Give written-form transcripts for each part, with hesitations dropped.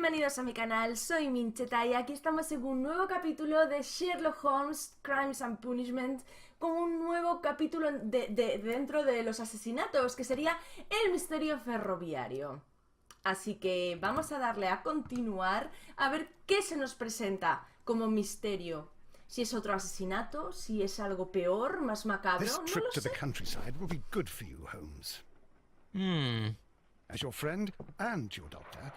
Bienvenidos a mi canal, soy Mincheta y aquí estamos en un nuevo capítulo de Sherlock Holmes, Crimes and Punishment, con un nuevo capítulo dentro de los asesinatos, que sería el misterio ferroviario. Así que vamos a darle a continuar a ver qué se nos presenta como misterio. Si es otro asesinato, si es algo peor, más macabro, This no trip lo to sé. the countryside will be good for you, Holmes. As your friend and your doctor,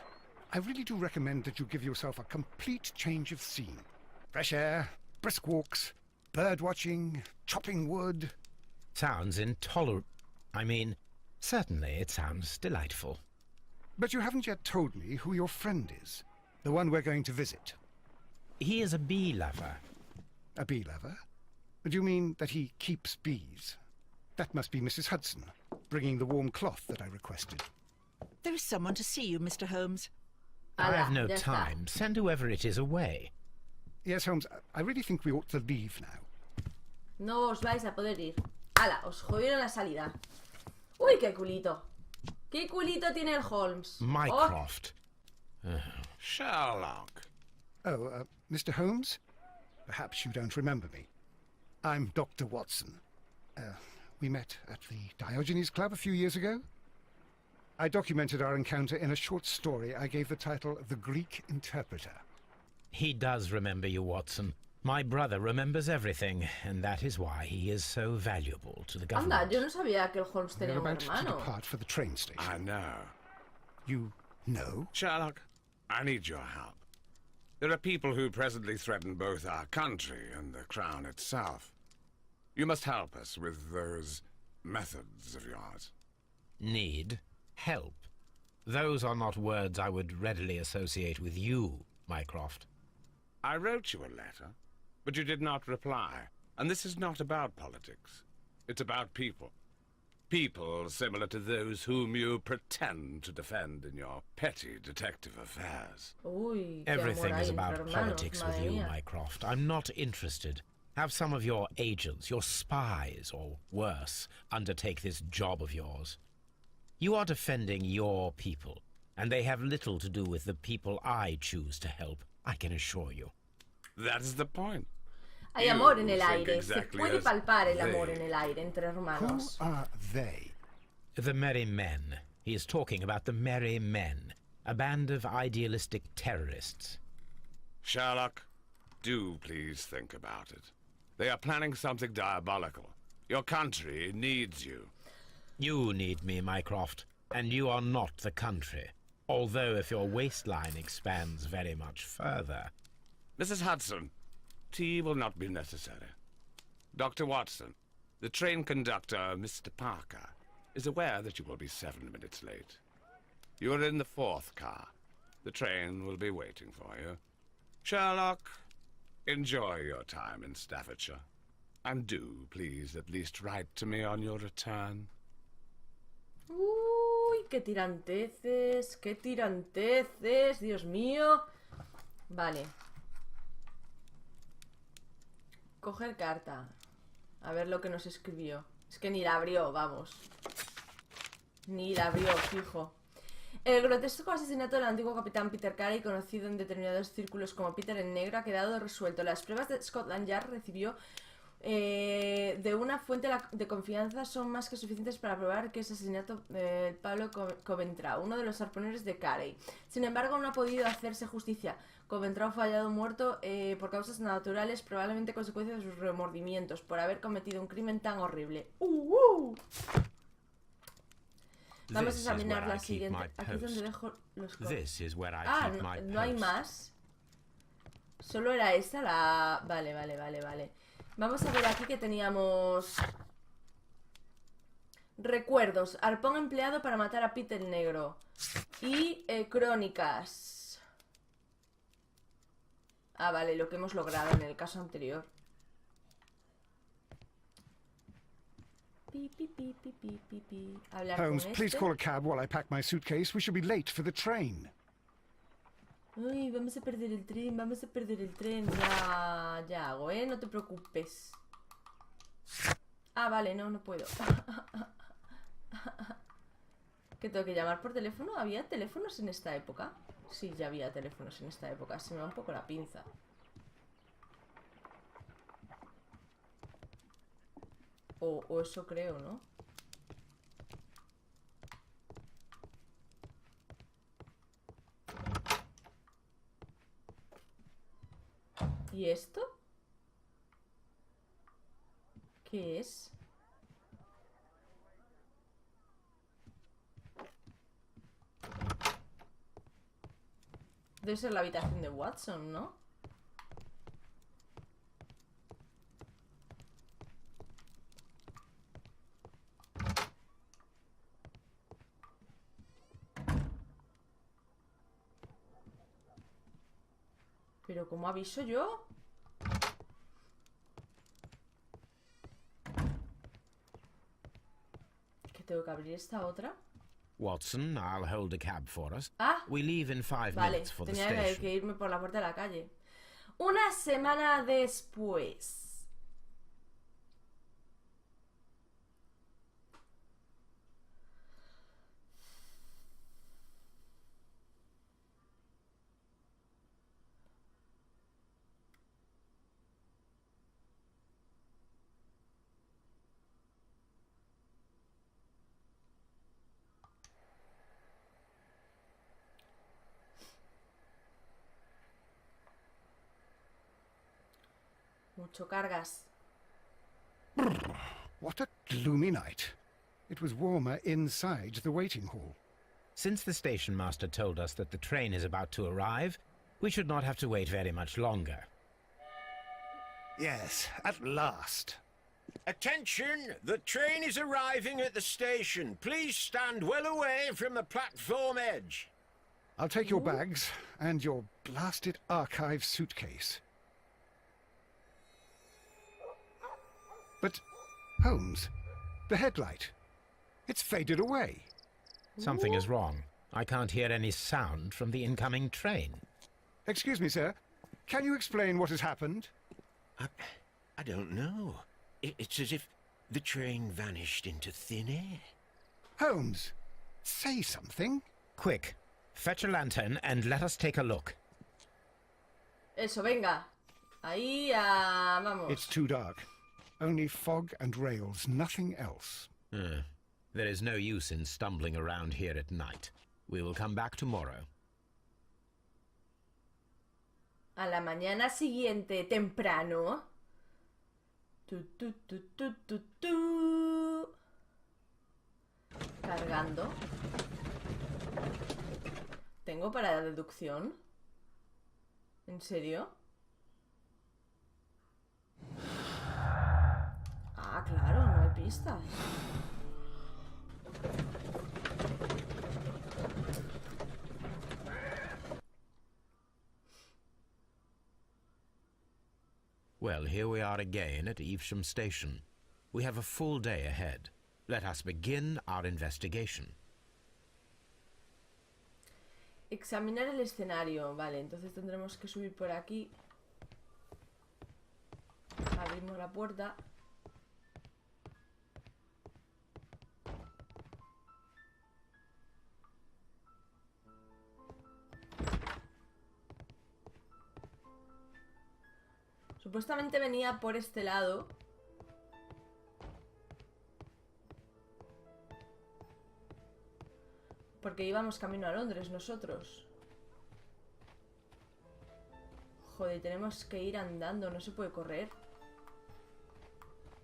I really do recommend that you give yourself a complete change of scene. Fresh air, brisk walks, bird watching, chopping wood. Sounds intolerable. I mean, certainly it sounds delightful. But you haven't yet told me who your friend is, the one we're going to visit. He is a bee lover. A bee lover? Do you mean that he keeps bees? That must be Mrs. Hudson, bringing the warm cloth that I requested. There is someone to see you, Mr. Holmes. I have no ya está. time. Send whoever it is away. Yes, Holmes, I really think we ought to leave now. No os vais a poder ir. ¡Hala! Os jodieron la salida. ¡Uy, qué culito! ¡Qué culito tiene el Holmes! Mycroft. Sherlock. Oh, Mr. Holmes? Perhaps you don't remember me. I'm Dr. Watson. We met at the Diogenes Club a few years ago. I documented our encounter in a short story I gave the title The Greek Interpreter. He does remember you, Watson. My brother remembers everything, and that is why he is so valuable to the Anda, government. yo no sabía que el Holmes We're tenía un about to hermano. depart for the train station. I know. You know? Sherlock, I need your help. There are people who presently threaten both our country and the Crown itself. You must help us with those methods of yours. Need help. Those are not words I would readily associate with you, Mycroft. I wrote you a letter, but you did not reply. And this is not about politics. It's about people. People similar to those whom you pretend to defend in your petty detective affairs. Uy, qué Everything amor is hay about entre hermanos, politics with madre you, mía. Mycroft. I'm not interested. Have some of your agents, your spies, or worse, undertake this job of yours. You are defending your people, and they have little to do with the people I choose to help, I can assure you. That is the point. Hay amor en You el think aire. Se exactly puede as palpar el they. amor en el aire entre Who hermanos. are they? The Merry Men. He is talking about the Merry Men, a band of idealistic terrorists. Sherlock, do please think about it. They are planning something diabolical. Your country needs you. You need me, Mycroft, and you are not the country. Although if your waistline expands very much further. Mrs. Hudson, tea will not be necessary. Dr. Watson, the train conductor, Mr. Parker, is aware that you will be 7 minutes late. You are in the 4th car. The train will be waiting for you. Sherlock, enjoy your time in Staffordshire. And do, please, at least write to me on your return. Uy, qué tiranteces, Dios mío. Vale. Coger carta. A ver lo que nos escribió. Es que ni la abrió, vamos. Ni la abrió, fijo. El grotesco asesinato del antiguo capitán Peter Carey, conocido en determinados círculos como Peter el Negro, ha quedado resuelto. Las pruebas de Scotland Yard recibió de una fuente de confianza son más que suficientes para probar que es asesinato de Pablo Coventrao, uno de los arponeros de Carey. Sin embargo, no ha podido hacerse justicia. Coventrao fue hallado muerto por causas naturales, probablemente consecuencia de sus remordimientos por haber cometido un crimen tan horrible. Vamos a examinar la siguiente. Aquí es donde dejo los This is where I Ah, keep my no hay post. más. Solo era esta la... Vale. Vamos a ver aquí que teníamos... Recuerdos. Arpón empleado para matar a Pete el Negro. Y crónicas. Ah, vale, lo que hemos logrado en el caso anterior. Hablar Holmes, con please este. call a cab while I pack my suitcase. We shall be late for the train. Uy, vamos a perder el tren, Ya hago, no te preocupes. Ah, vale, no puedo. ¿Que tengo que llamar por teléfono? ¿Había teléfonos en esta época? Sí, ya había teléfonos en esta época. Se me va un poco la pinza. O eso creo, ¿no? ¿Y esto? ¿Qué es? Debe ser la habitación de Watson, ¿no? Pero ¿cómo aviso yo? ¿Que tengo que abrir esta otra? Watson, I'll hold a cab for us. Ah, We leave in 5 vale, minutes for the tenía station. que irme por la puerta de la calle. Una semana después. Mucho cargas. What a gloomy night. It was warmer inside the waiting hall. Since the station master told us that the train is about to arrive, we should not have to wait very much longer. Yes, at last. Attention! The train is arriving at the station. Please stand well away from the platform edge. I'll take your bags and your blasted archive suitcase. But, Holmes, the headlight. It's faded away. Something is wrong. I can't hear any sound from the incoming train. Excuse me, sir. Can you explain what has happened? I don't know. It's as if the train vanished into thin air. Holmes, say something. Quick, fetch a lantern and let us take a look. Eso, venga. Ahí, vamos. It's too dark. Only fog and rails, nothing else. There is no use in stumbling around here at night. We will come back tomorrow. A la mañana siguiente, temprano. Tu. Cargando. ¿Tengo para deducción? ¿En serio? Ah, claro, no hay pistas. Well, here we are again at Evesham Station. We have a full day ahead. Let us begin our investigation. Examinar el escenario. Vale, entonces tendremos que subir por aquí. Abrimos la puerta. Supuestamente venía por este lado. Porque íbamos camino a Londres nosotros. Joder, tenemos que ir andando, no se puede correr.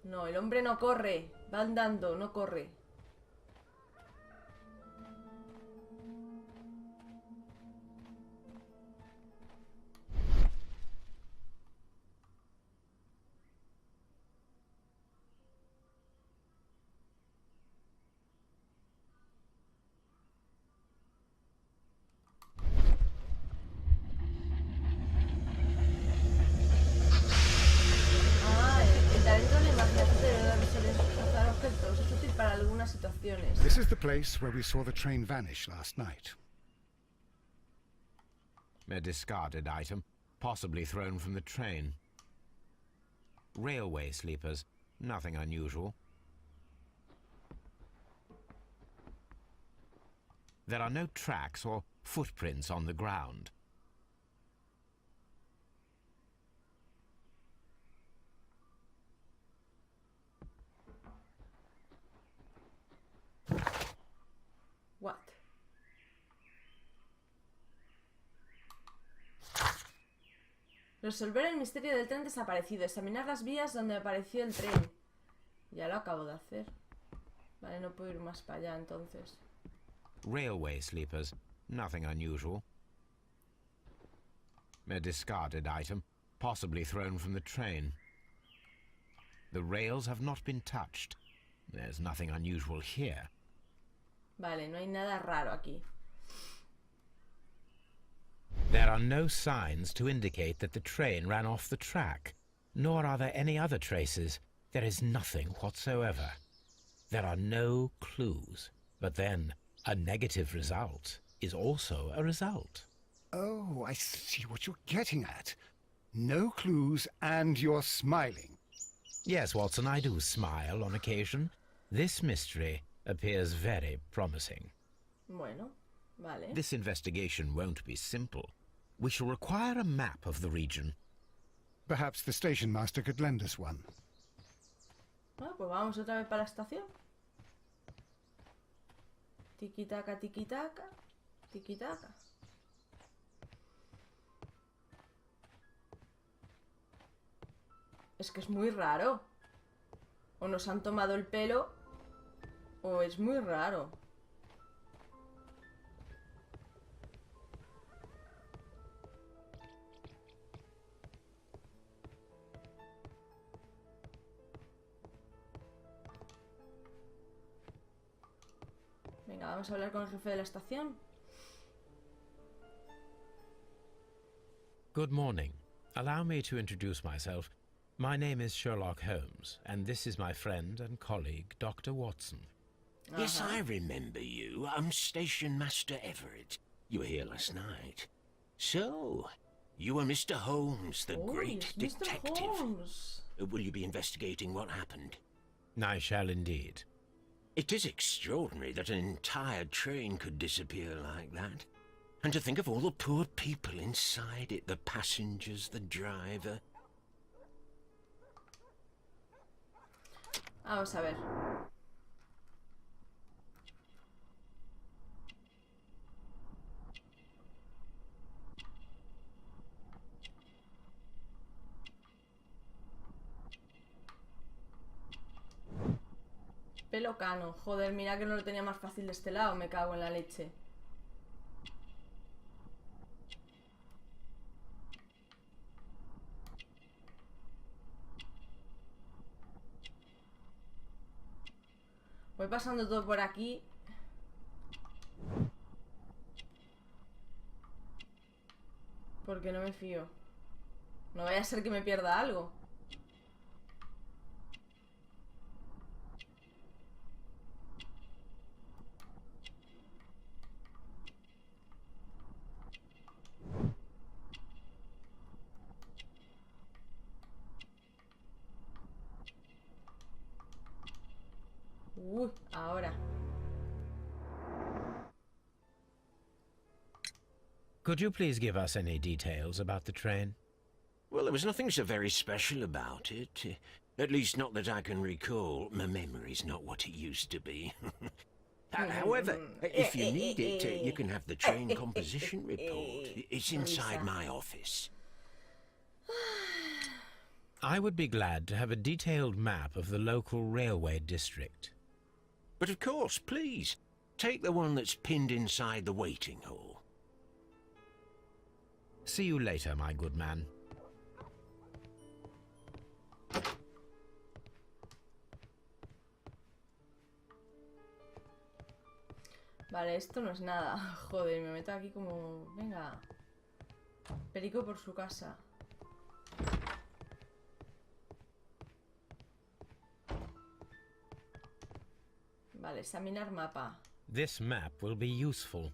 No, el hombre no corre, va andando, no corre. Situaciones. This is the place where we saw the train vanish last night. A discarded item, possibly thrown from the train. Railway sleepers, nothing unusual. There are no tracks or footprints on the ground. What? Resolver el misterio del tren desaparecido. Examinar las vías donde apareció el tren. Ya lo acabo de hacer. Vale, no puedo ir más para allá entonces. Railway sleepers. Nothing unusual. A discarded item, possibly thrown from the train. The rails have not been touched. There's nothing unusual here. Vale, no hay nada raro aquí. There are no signs to indicate that the train ran off the track, nor are there any other traces. There is nothing whatsoever. There are no clues. But then, a negative result is also a result. Oh, I see what you're getting at. No clues and you're smiling. Yes, Watson, I do smile on occasion. This mystery appears very promising. Bueno, vale. This investigation won't be simple. We shall require a map of the region. Perhaps the station master could lend us one. Bueno, pues vamos otra vez para la estación. Tiki-taka, tiki-taka, tiki-taka. Es que es muy raro. O nos han tomado el pelo, o es muy raro. Venga, vamos a hablar con el jefe de la estación. Good morning. Allow me to introduce myself. My name is Sherlock Holmes, and this is my friend and colleague, Dr. Watson. Yes, I remember you. I'm Station Master Everett. You were here last night. So, you are Mr. Holmes, the great it's Mr. detective. Holmes. Will you be investigating what happened? I shall indeed. It is extraordinary that an entire train could disappear like that. And to think of all the poor people inside it, the passengers, the driver. Vamos a ver. Pelo cano. Joder, mira que no lo tenía más fácil de este lado. Me cago en la leche. Voy pasando todo por aquí. Porque no me fío. No vaya a ser que me pierda algo. Ahora. Could you please give us any details about the train? Well, there was nothing so very special about it. At least not that I can recall. My memory's not what it used to be. However, if you need it, you can have the train composition report. It's inside my office. I would be glad to have a detailed map of the local railway district. But of course, please, take the one that's pinned inside the waiting hall. See you later, my good man. Vale, esto no es nada. Joder, me meto aquí como... Venga. Perico por su casa. Vale, examinar mapa. This map will be useful.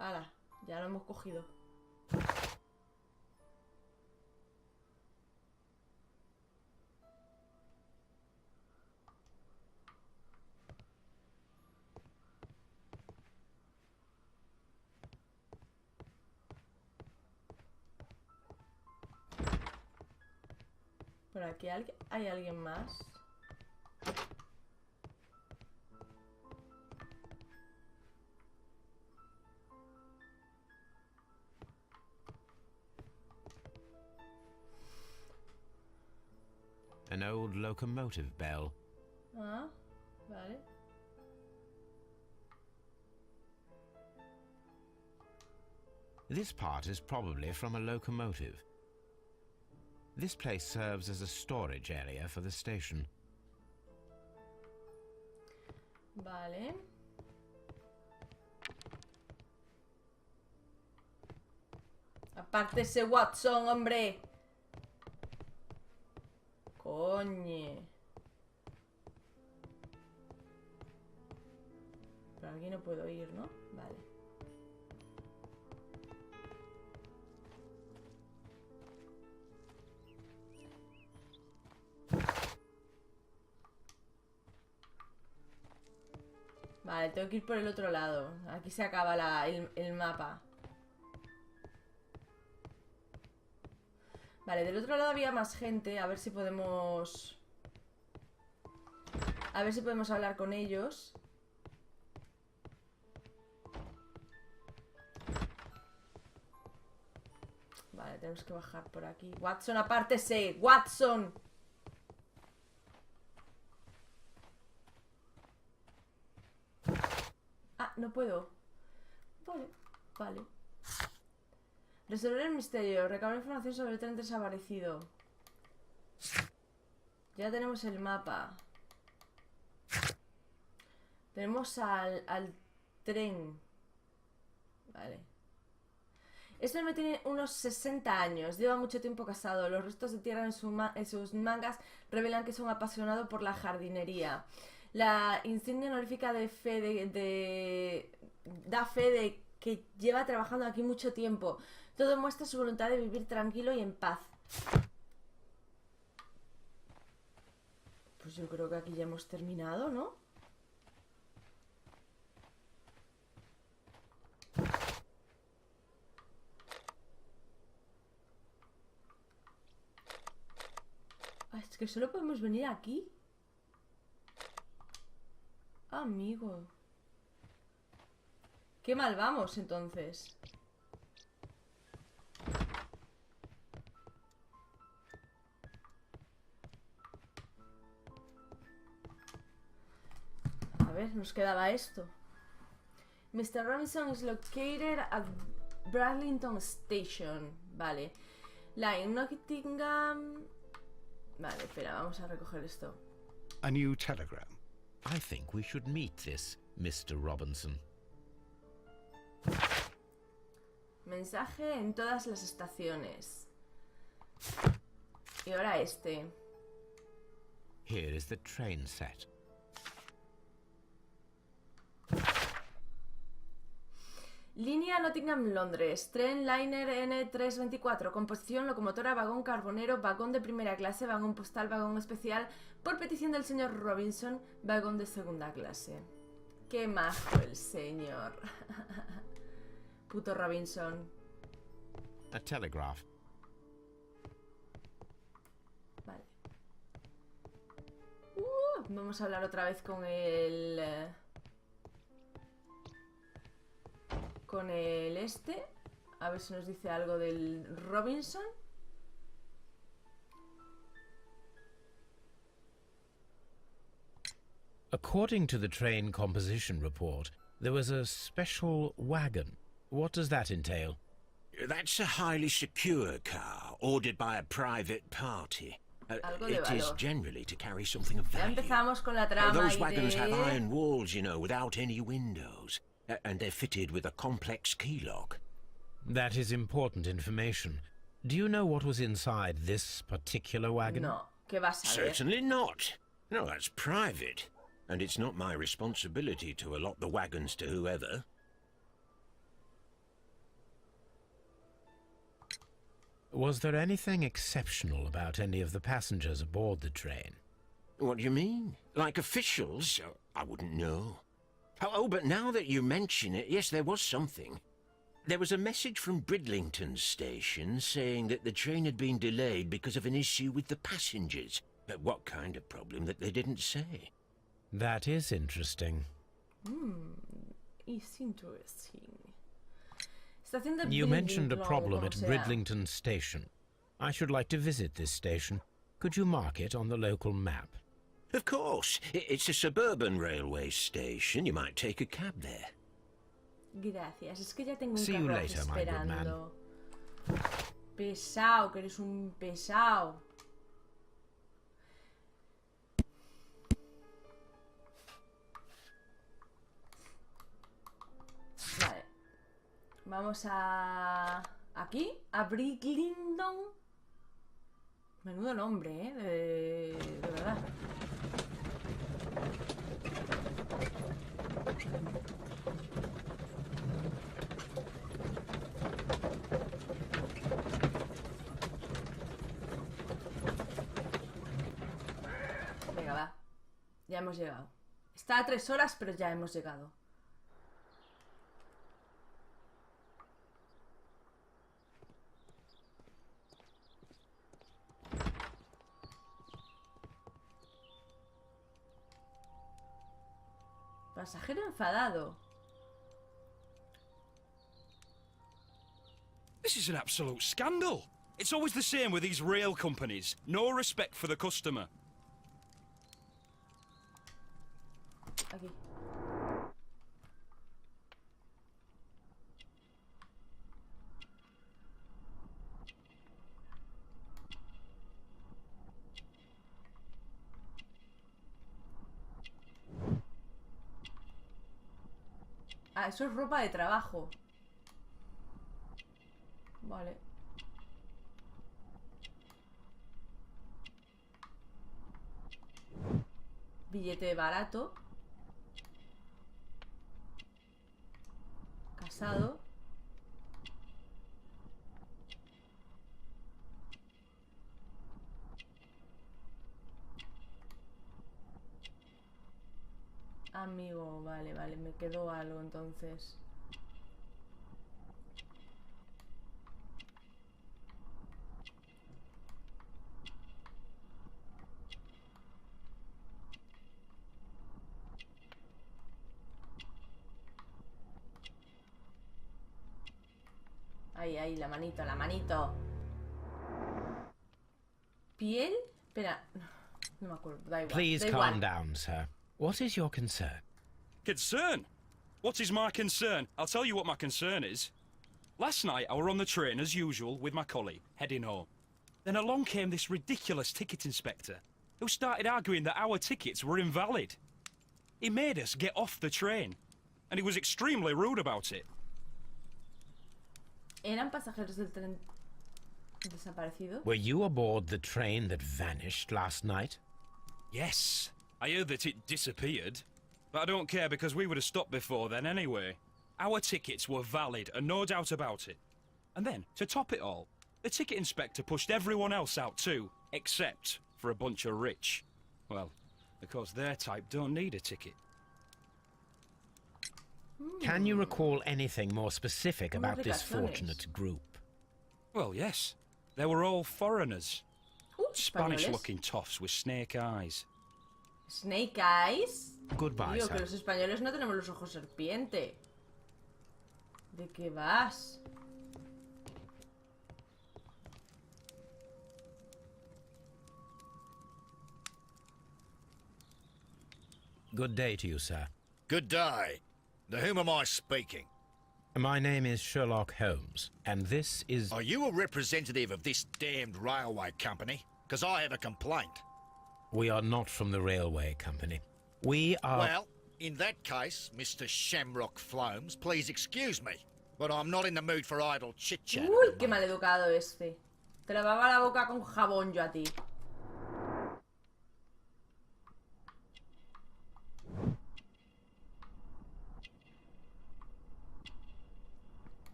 Hala, ya lo hemos cogido. Por aquí hay alguien más. An old locomotive bell. Ah, vale. This part is probably from a locomotive. This place serves as a storage area for the station. Vale. Aparte ese Watson, hombre. Coñe. Pero aquí no puedo ir, ¿no? Vale. Vale, tengo que ir por el otro lado. Aquí se acaba el mapa. Vale, del otro lado había más gente. A ver si podemos... A ver si podemos hablar con ellos. Vale, tenemos que bajar por aquí. Watson, apártese. Watson. Ah, no puedo. Vale, vale. Resolver el misterio. Recabar información sobre el tren desaparecido. Ya tenemos el mapa. Tenemos al tren. Vale. Este hombre tiene unos 60 años. Lleva mucho tiempo casado. Los restos de tierra en sus mangas revelan que es un apasionado por la jardinería. La insignia honorífica de fe da fe de que lleva trabajando aquí mucho tiempo. Todo muestra su voluntad de vivir tranquilo y en paz. Pues yo creo que aquí ya hemos terminado, ¿no? Ah, es que solo podemos venir aquí. Amigo. Qué mal vamos, entonces. A ver, nos quedaba esto. Mr. Robinson is located at Bradlington Station. Vale. Line Nottingham. Vale, espera, vamos a recoger esto. A new telegram. I think we should meet this Mr. Robinson. Mensaje en todas las estaciones. Y ahora este. Here is the train set. Línea Nottingham-Londres. Tren Liner N324. Composición, locomotora, vagón carbonero, vagón de primera clase, vagón postal, vagón especial. Por petición del señor Robinson, vagón de segunda clase. Qué majo el señor. Puto Robinson. A telegraph. Vale. Vamos a hablar otra vez con el... con el este. A ver si nos dice algo del Robinson. According to the train composition report, there was a special wagon. What does that entail? That's a highly secure car, ordered by a private party. Algo de It is valor. generally to carry something of Ya value. empezamos con la trama Those y wagons have de... iron walls, you know, without any windows. And they're fitted with a complex key lock. That is important information. Do you know what was inside this particular wagon? No, ¿qué vas a ver? Certainly not. No, that's private. And it's not my responsibility to allot the wagons to whoever. Was there anything exceptional about any of the passengers aboard the train? What do you mean? Like officials? I wouldn't know. Oh, but now that you mention it, yes, there was something. There was a message from Bridlington Station saying that the train had been delayed because of an issue with the passengers. But what kind of problem that they didn't say? That is interesting. It's interesting. Estación de You mentioned a Bridlington, problem como at sea. Bridlington Station. I should like to visit this station. Could you mark it on the local map? Of course. It's a suburban railway station. You might take a cab there. Gracias, es que ya tengo un See you carruaje later, my good man. esperando. Pesado, que eres un pesado. Vale. Vamos a... aquí, a Bridlington. Menudo nombre, de verdad. Venga, va. Ya hemos llegado. Está a 3 horas, pero ya hemos llegado. Pasajero enfadado. This is an absolute scandal. It's always the same with these rail companies. No respect for the customer. Aquí. Ah, eso es ropa de trabajo. Vale. Billete barato. Casado. Amigo, vale, vale, me quedó algo entonces. Ahí, ahí, la manito, la manito. ¿Piel? Espera, no me acuerdo, da igual. Please da calm igual. down, sir. What is your concern? Concern? What is my concern? I'll tell you what my concern is. Last night I were on the train as usual with my colleague, heading home. Then along came this ridiculous ticket inspector who started arguing that our tickets were invalid. He made us get off the train, and he was extremely rude about it. ¿Eran pasajeros del tren desaparecido? Were you aboard the train that vanished last night? Yes, I heard that it disappeared. But I don't care because we would have stopped before then anyway. Our tickets were valid and no doubt about it. And then, to top it all, the ticket inspector pushed everyone else out too, except for a bunch of rich. Well, because their type don't need a ticket. Can you recall anything more specific Unas about this vacaciones. fortunate group? Well, yes. They were all foreigners. Españoles. Spanish-looking toffs with snake eyes. Snake Eyes. Goodbye, Tío, que sir. los españoles no tenemos los ojos serpiente. ¿De qué vas? Good day to you, sir. Good day. To whom am I speaking? My name is Sherlock Holmes, and this is... Are you a representative of this damned railway company? Because I have a complaint. We are not from the railway company. We are... Well, in that case, Mr. Shamrock Flomes, please excuse me. But I'm not in the mood for idle chit-chat. Uy, qué maleducado este. Te lavaba la boca con jabón yo a ti.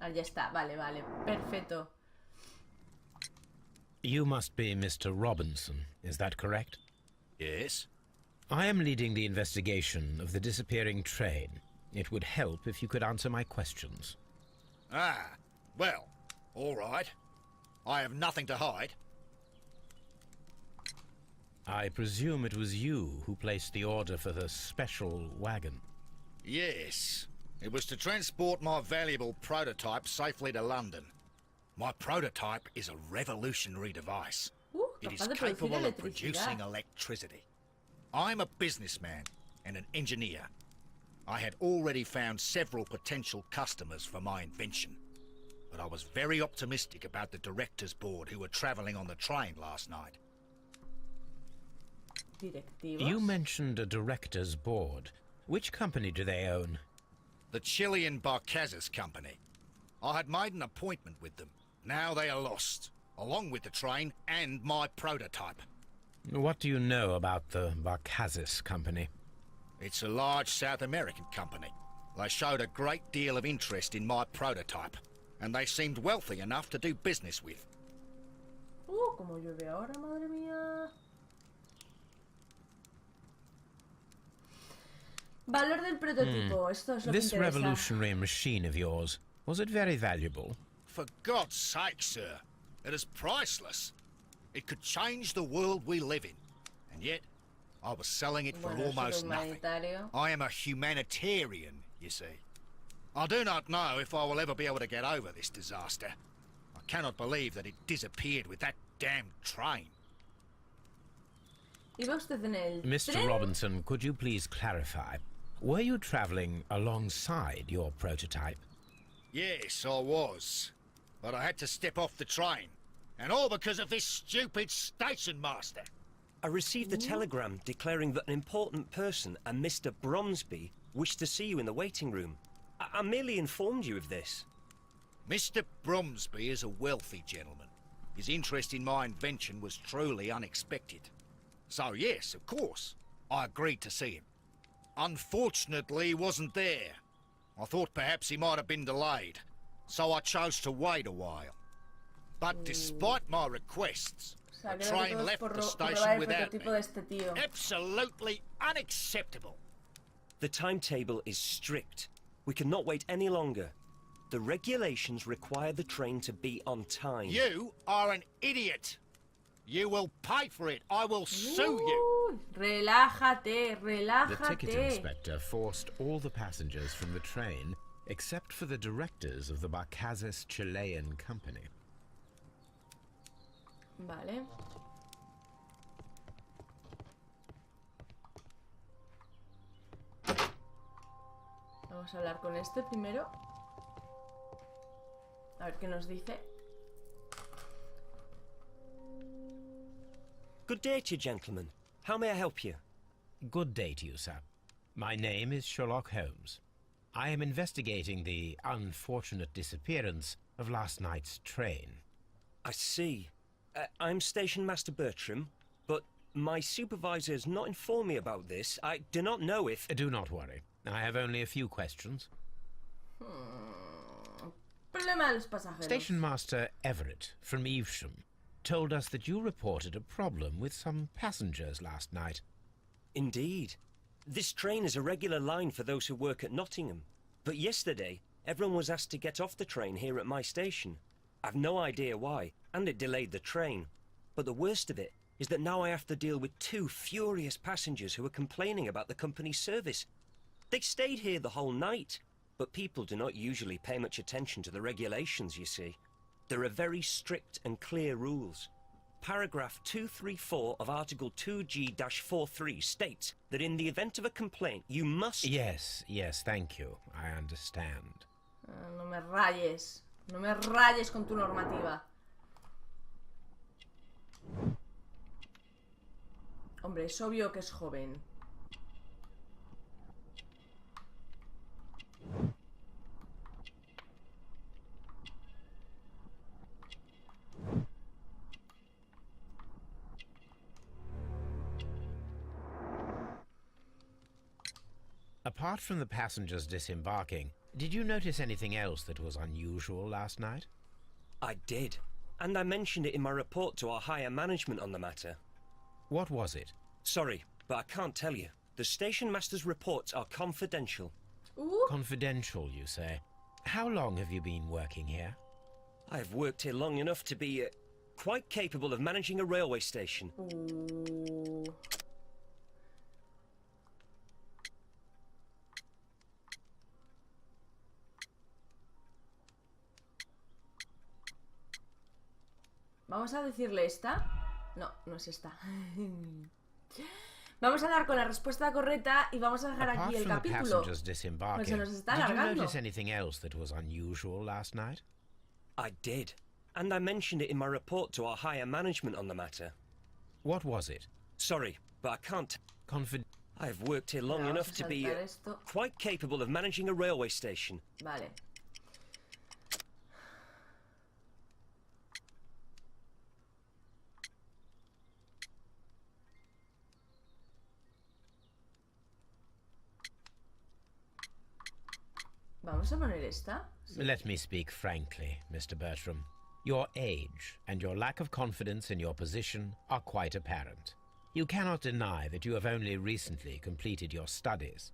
Ah, ya está, vale, vale, perfecto. You must be Mr. Robinson, is that correct? Yes? I am leading the investigation of the disappearing train. It would help if you could answer my questions. Ah, well, all right. I have nothing to hide. I presume it was you who placed the order for the special wagon. Yes. It was to transport my valuable prototype safely to London. My prototype is a revolutionary device. It is capaz de producir capable of electricidad. producing electricity. I'm a businessman and an engineer. I had already found several potential customers for my invention. But I was very optimistic about the directors' board who were travelling on the train last night. Directivos. You mentioned a director's board. Which company do they own? The Chilean Barcazes Company. I had made an appointment with them. Now they are lost, along with the train and my prototype. What do you know about the Barcazes Company? It's a large South American company. They showed a great deal of interest in my prototype, and they seemed wealthy enough to do business with. Como llueve ahora, madre mía. Valor del prototipo, esto es lo que This interesa. revolutionary machine of yours, was it very valuable? For God's sake, sir, it is priceless. It could change the world we live in, and yet I was selling it for Bueno, almost nothing. humanitario. I am a humanitarian, you see. I do not know if I will ever be able to get over this disaster. I cannot believe that it disappeared with that damned train. ¿Iba usted en el Mr. tren? Robinson, could you please clarify? Were you traveling alongside your prototype? Yes, I was. But I had to step off the train. And all because of this stupid station master. I received a telegram declaring that an important person, a Mr. Bromsby, wished to see you in the waiting room. I merely informed you of this. Mr. Bromsby is a wealthy gentleman. His interest in my invention was truly unexpected. So yes, of course, I agreed to see him. Unfortunately, he wasn't there. I thought perhaps he might have been delayed, so I chose to wait a while. But despite my requests, O sea, the creo que train todo es left por the probar station el without prototipo me. de este tío. Absolutely unacceptable. The timetable is strict. We cannot wait any longer. The regulations require the train to be on time. You are an idiot. You will pay for it. I will sue you. Relájate, The ticket relájate. inspector forced all the passengers from the train except for the directors of the Barcazes Chilean Company. Vale. Vamos a hablar con este primero. A ver qué nos dice. Good day to you, gentlemen. How may I help you? Good day to you, sir. My name is Sherlock Holmes. I am investigating the unfortunate disappearance of last night's train. I see. I'm Station Master Bertram, but my supervisor has not informed me about this. I do not know if... Do not worry. I have only a few questions. Problema de los pasajeros. Station Master Everett from Evesham told us that you reported a problem with some passengers last night. Indeed. This train is a regular line for those who work at Nottingham. But yesterday, everyone was asked to get off the train here at my station. I've no idea why, and it delayed the train. But the worst of it is that now I have to deal with two furious passengers who are complaining about the company's service. They stayed here the whole night, but people do not usually pay much attention to the regulations, you see. There are very strict and clear rules. Paragraph 234 of Article 2G-43 states that in the event of a complaint, you must... Yes, thank you. I understand. No me rayes. No me rayes con tu normativa. Hombre, es obvio que es joven. A Apart from the passengers disembarking, did you notice anything else that was unusual last night? I did. And I mentioned it in my report to our higher management on the matter. What was it? Sorry, but I can't tell you. The station master's reports are confidential. Ooh. Confidential, you say? How long have you been working here? I've worked here long enough to be quite capable of managing a railway station. Ooh. Vamos a decirle esta. No, no es esta. Vamos a dar con la respuesta correcta y vamos a dejar aquí el capítulo. Pues se nos está alargando. Did you notice anything else that was unusual last night? I did. And I mentioned it in my report to our higher management on the matter. What was it? Sorry, but I can't. I've worked here long enough to be quite capable of managing a railway station. Vale. ¿Vamos a poner esta? Sí. Let me speak frankly, Mr. Bertram. Your age and your lack of confidence in your position are quite apparent. You cannot deny that you have only recently completed your studies.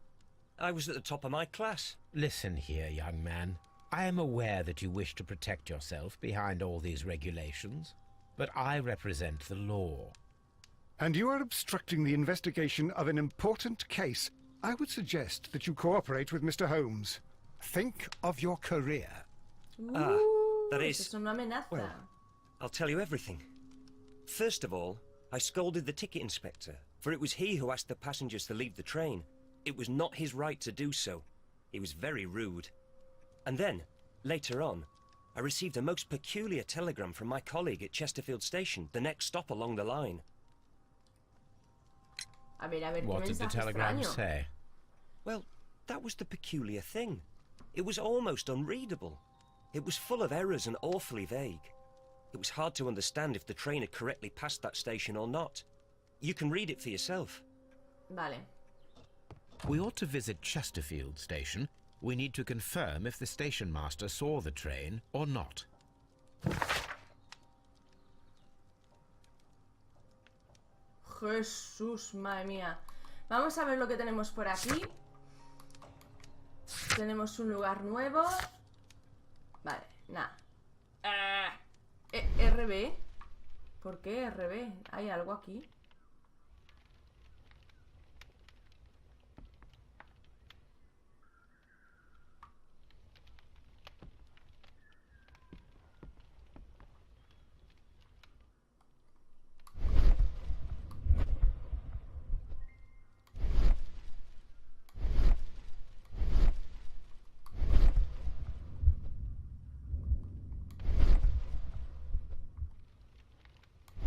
I was at the top of my class. Listen here, young man. I am aware that you wish to protect yourself behind all these regulations, but I represent the law. And you are obstructing the investigation of an important case. I would suggest that you cooperate with Mr. Holmes. Think of your career. That is... Es una amenaza. Well, I'll tell you everything. First of all, I scolded the ticket inspector, for it was he who asked the passengers to leave the train. It was not his right to do so. He was very rude. And then, later on, I received a most peculiar telegram from my colleague at Chesterfield Station, the next stop along the line. A ver, what did the telegram say? Well, that was the peculiar thing. It was almost unreadable. It was full of errors and awfully vague. It was hard to understand if the train had correctly passed that station or not. You can read it for yourself. Vale. We ought to visit Chesterfield Station. We need to confirm if the station master saw the train or not. Jesús, madre mía. Vamos a ver lo que tenemos por aquí. Tenemos un lugar nuevo. Vale, nada. RB. ¿Por qué RB? ¿Hay algo aquí?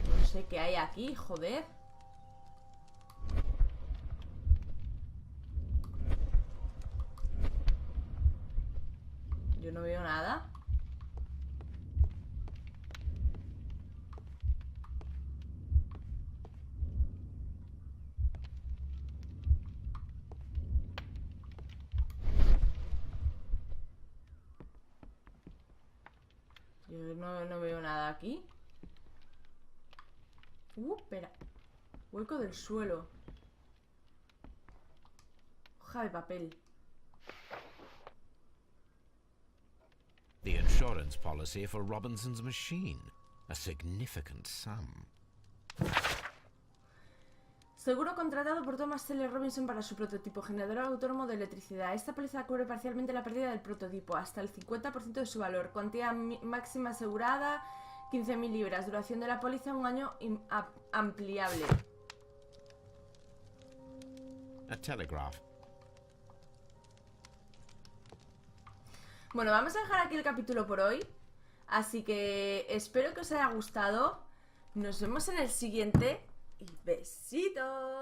No sé qué hay aquí, joder. Yo no veo nada. Yo no veo nada aquí. Espera. Hueco del suelo. Hoja de papel. The insurance policy for Robinson's machine. A significant sum. Seguro contratado por Thomas L. Robinson para su prototipo, generador autónomo de electricidad. Esta póliza cubre parcialmente la pérdida del prototipo, hasta el 50% de su valor. Cuantía máxima asegurada, 15.000 libras. Duración de la póliza, 1 año ampliable. A telegraph. Bueno, vamos a dejar aquí el capítulo por hoy. Así que espero que os haya gustado. Nos vemos en el siguiente. Y besitos.